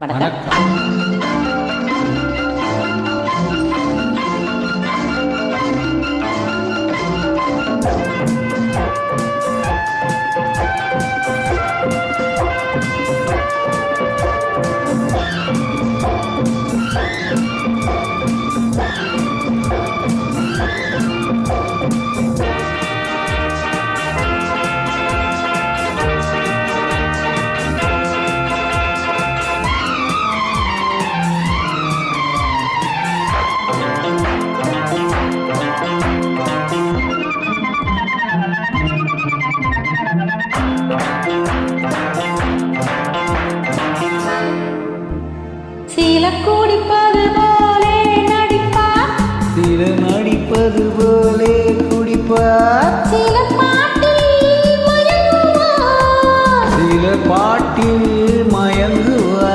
வணக்கம். குடிப்பது போலே நடிப்பார், சில நடிப்பது போலே குடிப்பார், சில பாட்டில் மயங்குவார், சில பாட்டில் மயங்குவார்.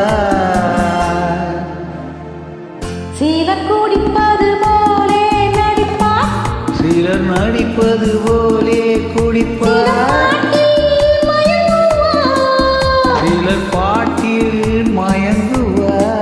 சில குடிப்பது போலே நடிப்பார், சில நடிப்பது போலே குடிப்பார், சில பாட்டில் மயங்குவார்.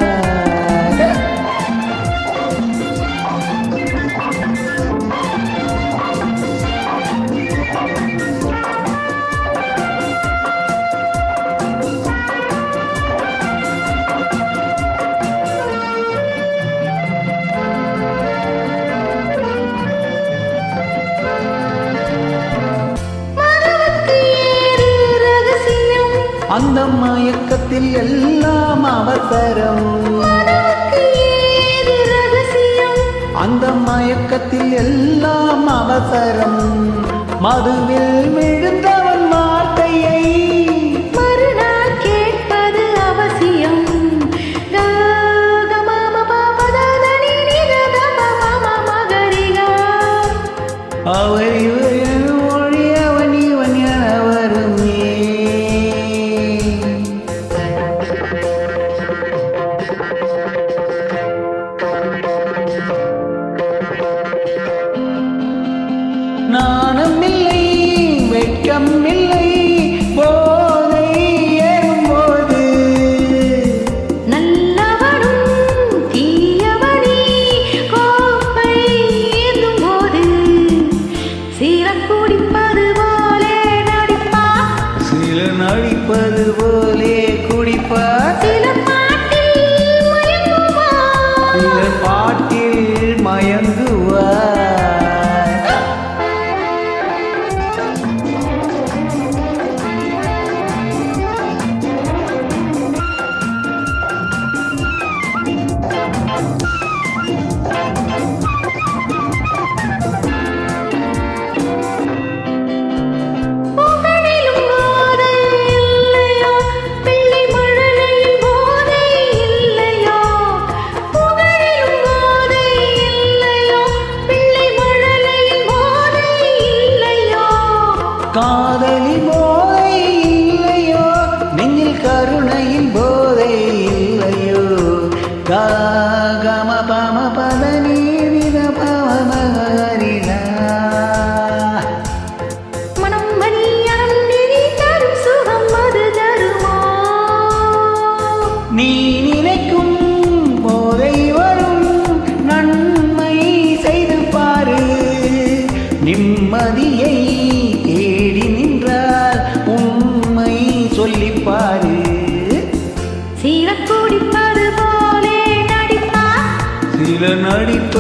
அந்த மயக்கத்தில் எல்லாம் அவசரம், அந்த மயக்கத்தில் எல்லாம் அவசரம். மதுவில் விழுந்தவன் வார்த்தையை மறுநாள் கேட்பது அவசியம். அவர் இவர் என மொழி அவன் இவன் என வருமே. நாணம் இல்லை, வெட்கம் இல்லை, போதை ஏறும்போது நல்லவனும் தீயவனி கோப்பை ஏந்தும் போது சில குடிப்பது போலே நடிப்பார், சில நடிப்பது போலே குடிப்பார், சில பாட்டில் மயங்குவார், சில பாட்டில் மயங்குவார். காதலின் போதை இல்லையோ, நெஞ்சில் கருணையின் போதை இல்லையோ. கம பம பத நீரித பவமகரிலா. மனம் மணியம் நெறி தரும் சுகம் அது தருமா? நீ நினைக்கும் போதை வரும், நன்மை செய்து பாரு. நிம்மதியை தேடி நின்றால் உண்மை சொல்லிப்பாரு. சில குடிப்பது போலே நடிப்பார், சில நடிப்பது